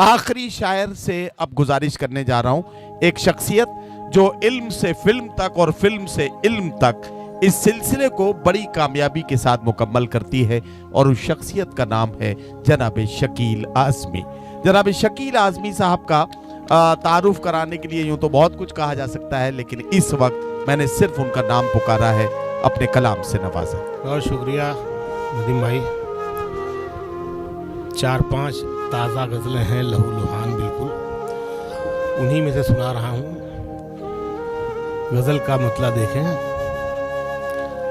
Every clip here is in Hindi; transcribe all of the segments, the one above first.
आखिरी शायर से अब गुजारिश करने जा रहा हूं, एक शख्सियत जो इल्म से फिल्म तक और फिल्म से इल्म तक इस सिलसिले को बड़ी कामयाबी के साथ मुकम्मल करती है, और उस शख्सियत का नाम है जनाब शकील आज़मी। जनाब शकील आज़मी साहब का तारुफ कराने के लिए यूं तो बहुत कुछ कहा जा सकता है, लेकिन इस वक्त मैंने सिर्फ उनका नाम पुकारा है, अपने कलाम से नवाजा। बहुत शुक्रिया नदीम भाई। 4-5 ताज़ा गज़लें हैं, लहू लुहान बिल्कुल, उन्हीं में से सुना रहा हूँ। गज़ल का मतलब देखें,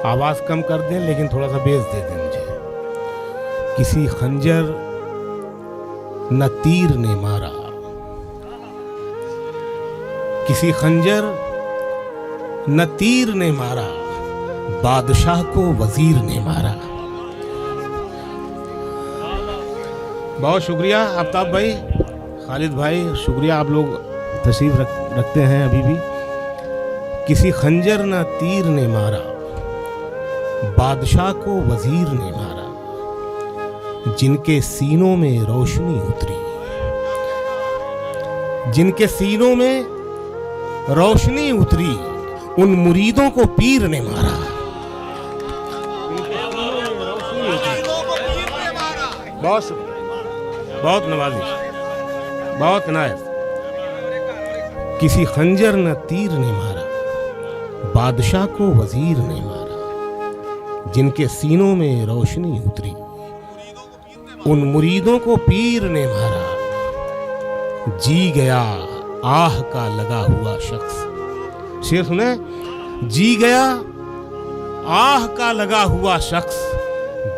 आवाज़ कम कर दें लेकिन थोड़ा सा बेस दे दें मुझे। किसी खंजर न तीर ने मारा, किसी खंजर न तीर ने मारा, बादशाह को वजीर ने मारा। बहुत शुक्रिया आफ्ताब भाई, खालिद भाई, शुक्रिया, आप लोग तशरीफ रखते हैं अभी भी। किसी खंजर न तीर ने मारा, बादशाह को वजीर ने मारा, जिनके सीनों में रोशनी उतरी, जिनके सीनों में रोशनी उतरी, उन मुरीदों को पीर ने मारा। बहुत शुक्रिया, बहुत नवाजिश, बहुत इनायत। किसी खंजर न तीर ने मारा, बादशाह को वजीर ने मारा, जिनके सीनों में रोशनी उतरी, उन मुरीदों को पीर ने मारा। जी गया आह का लगा हुआ शख्स, शेर सुने, जी गया आह का लगा हुआ शख्स,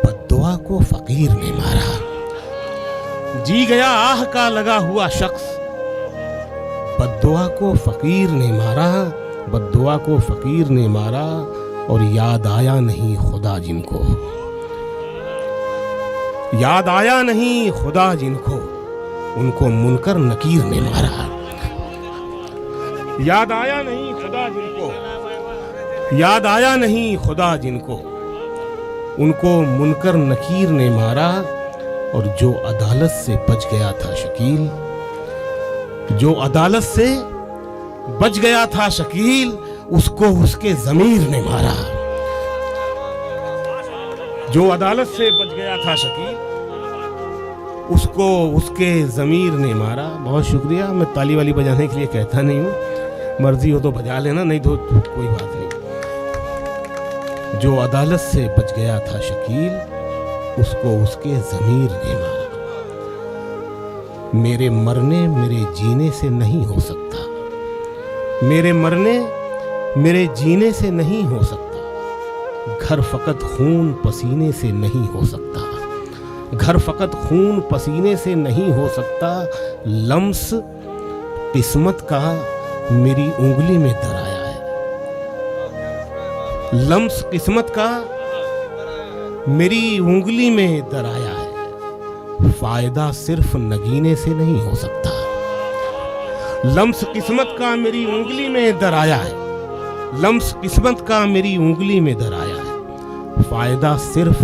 बद्दुआ को फकीर ने मारा। जी गया आह का लगा हुआ शख्स, बद्दुआ को फकीर ने मारा, बद्दुआ को फकीर ने मारा। और याद आया नहीं खुदा जिनको, याद आया नहीं खुदा जिनको, उनको मुनकर नकीर ने मारा। याद आया नहीं खुदा जिनको, याद आया नहीं खुदा जिनको, उनको मुनकर नकीर ने मारा। और जो अदालत से बच गया था शकील, जो अदालत से बच गया था शकील, उसको उसके ज़मीर ने मारा। जो अदालत से बच गया था शकील, उसको उसके ज़मीर ने मारा। बहुत शुक्रिया, मैं ताली वाली बजाने के लिए कहता नहीं हूँ, मर्जी हो तो बजा लेना, नहीं तो कोई बात नहीं। जो अदालत से बच गया था शकील, उसको उसके ज़मीर ने मारा। मेरे मरने मेरे जीने से नहीं हो सकता, मेरे मरने मेरे जीने से नहीं हो सकता, घर फ़कत खून पसीने से नहीं हो सकता, घर फ़कत खून पसीने से नहीं हो सकता। लम्स किस्मत का मेरी उंगली में दराया है, लम्स किस्मत का मेरी उंगली में दराया है, फायदा सिर्फ नगीने से नहीं हो सकता। लम्स किस्मत का मेरी उंगली में दराया है, लम्स किस्मत का मेरी उंगली में दराया है, फायदा सिर्फ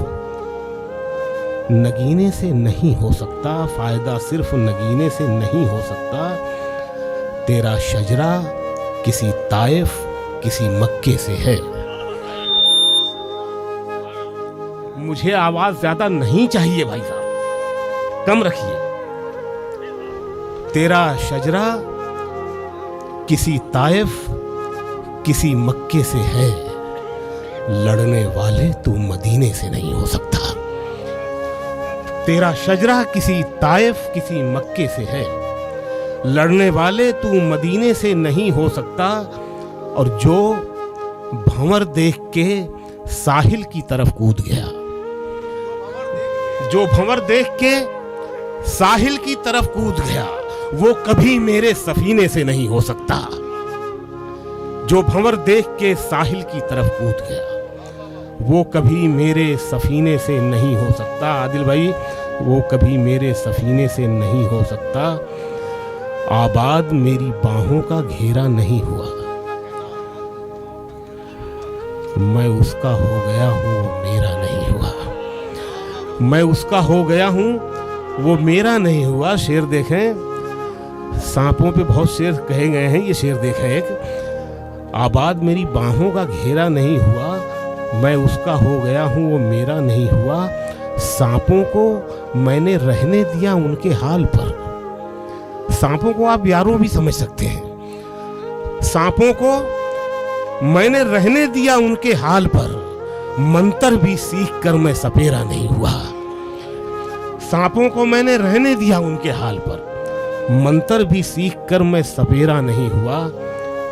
नगीने से नहीं हो सकता, फायदा सिर्फ नगीने से नहीं हो सकता। तेरा शजरा किसी ताइफ किसी मक्के से है। मुझे आवाज ज्यादा नहीं चाहिए भाई साहब, कम रखिए। तेरा शजरा किसी ताइफ किसी मक्के से है, लड़ने वाले तू मदीने से नहीं हो सकता। तेरा शजरा किसी ताइफ किसी मक्के से है, लड़ने वाले तू मदीने से नहीं हो सकता। और जो भंवर देख के साहिल की तरफ कूद गया, जो भंवर देख के साहिल की तरफ कूद गया, वो कभी मेरे सफीने से नहीं हो सकता। जो भंवर देख के साहिल की तरफ कूद गया, वो कभी मेरे सफीने से नहीं हो सकता। आदिल भाई, वो कभी मेरे सफीने से नहीं हो सकता। आबाद मेरी बाहों का घेरा नहीं हुआ, मैं उसका हो गया हूँ, वो मेरा नहीं हुआ। मैं उसका हो गया हूँ, वो मेरा नहीं हुआ। शेर देखें, सांपों पे बहुत शेर कहे गए हैं, ये शेर देखें एक, आबाद मेरी बाहों का घेरा नहीं हुआ, मैं उसका हो गया हूँ वो मेरा नहीं हुआ, सांपों को मैंने रहने दिया उनके हाल पर। सांपों को आप यारों भी समझ सकते हैं। सांपों को मैंने रहने दिया उनके हाल पर, मंतर भी सीख कर मैं सपेरा नहीं हुआ। सांपों को मैंने रहने दिया उनके हाल पर, मंतर भी सीख कर मैं सपेरा नहीं हुआ,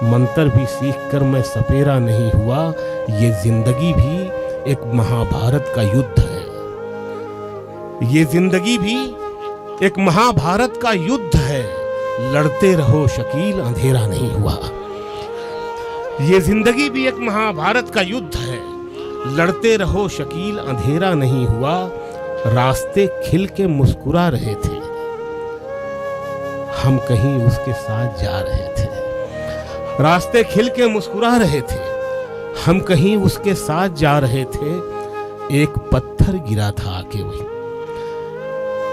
मंतर भी सीख कर मैं सपेरा नहीं हुआ। ये जिंदगी भी एक महाभारत का युद्ध है, ये जिंदगी भी एक महाभारत का युद्ध है, लड़ते रहो शकील अंधेरा नहीं हुआ। ये जिंदगी भी एक महाभारत का युद्ध है, लड़ते रहो शकील अंधेरा नहीं हुआ। रास्ते खिल के मुस्कुरा रहे थे, हम कहीं उसके साथ जा रहे थे। रास्ते खिल के मुस्कुरा रहे थे, हम कहीं उसके साथ जा रहे थे। एक पत्थर गिरा था आके वही।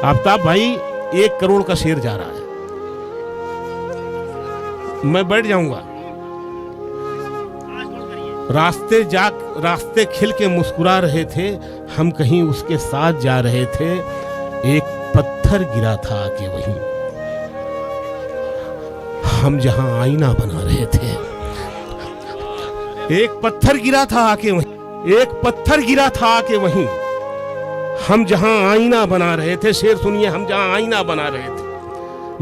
आफ्ताब भाई 1 करोड़ का शेर जा रहा है, मैं बैठ जाऊंगा। रास्ते खिल के मुस्कुरा रहे थे, हम कहीं उसके साथ जा रहे थे। एक पत्थर गिरा था आके वहीं, हम जहां आईना बना रहे थे। एक पत्थर गिरा था आके वहीं, एक पत्थर गिरा था आके वहीं, हम जहां आईना बना रहे थे। शेर सुनिए, हम जहां आईना बना रहे थे।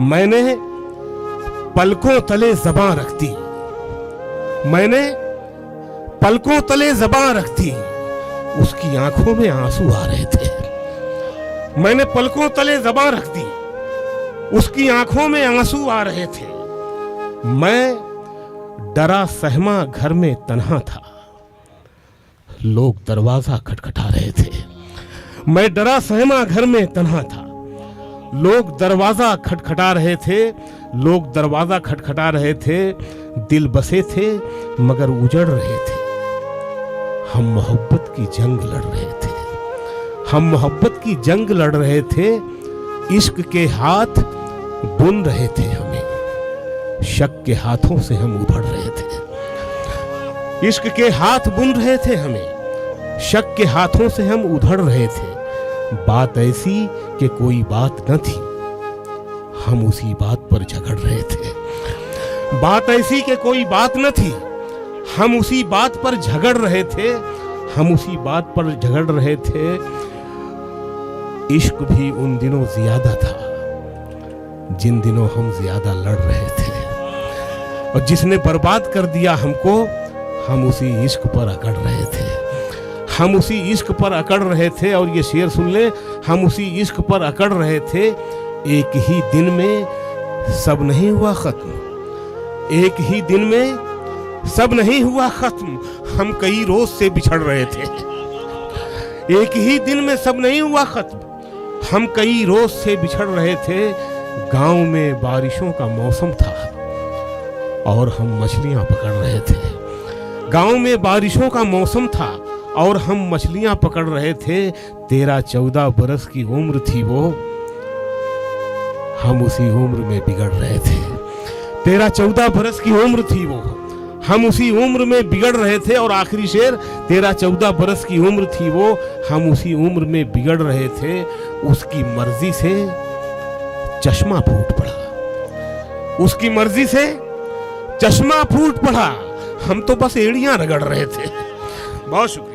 मैंने पलकों तले ज़बां रख दी, मैंने पलकों तले ज़बां रख दी, उसकी आंखों में आंसू आ रहे थे। मैंने पलकों तले ज़बां रख दी, उसकी आंखों में आंसू आ रहे थे। मैं डरा सहमा घर में तन्हा था, लोग दरवाजा खटखटा रहे थे। मैं डरा सहमा घर में तन्हा था, लोग दरवाजा खटखटा रहे थे, लोग दरवाजा खटखटा रहे थे। दिल बसे थे मगर उजड़ रहे थे, हम मोहब्बत की जंग लड़ रहे थे, हम मोहब्बत की जंग लड़ रहे थे। इश्क के हाथ बुन रहे थे हमें, शक के हाथों से हम उभड़ रहे थे। इश्क के हाथ बुन रहे थे हमें, शक के हाथों से हम उधड़ रहे थे। बात ऐसी कि कोई बात न थी, हम उसी बात पर झगड़ रहे थे। बात ऐसी कि कोई बात न थी, हम उसी बात पर झगड़ रहे थे, हम उसी बात पर झगड़ रहे थे। इश्क भी उन दिनों ज्यादा था जिन दिनों हम ज्यादा लड़ रहे थे, और जिसने बर्बाद कर दिया हमको, हम उसी इश्क पर अकड़ रहे थे, हम उसी इश्क पर अकड़ रहे थे। और ये शेर सुन ले, हम उसी इश्क पर अकड़ रहे थे। एक ही दिन में सब नहीं हुआ खत्म, एक ही दिन में सब नहीं हुआ खत्म, हम कई रोज से बिछड़ रहे थे। एक ही दिन में सब नहीं हुआ खत्म, हम कई रोज से बिछड़ रहे थे। गांव में बारिशों का मौसम था और हम मछलियां पकड़ रहे थे। गांव में बारिशों का मौसम था और हम मछलियां पकड़ रहे थे। 13-14 बरस की उम्र थी वो, हम उसी उम्र में बिगड़ रहे थे। 13-14 बरस की उम्र थी वो, हम उसी उम्र में बिगड़ रहे थे। और आखिरी शेर, 13-14 बरस की उम्र थी वो, हम उसी उम्र में बिगड़ रहे थे। उसकी मर्जी से चश्मा फूट पड़ा, उसकी मर्जी से चश्मा फूट पड़ा, हम तो बस एड़ियां रगड़ रहे थे। बहुत शुक्रिया।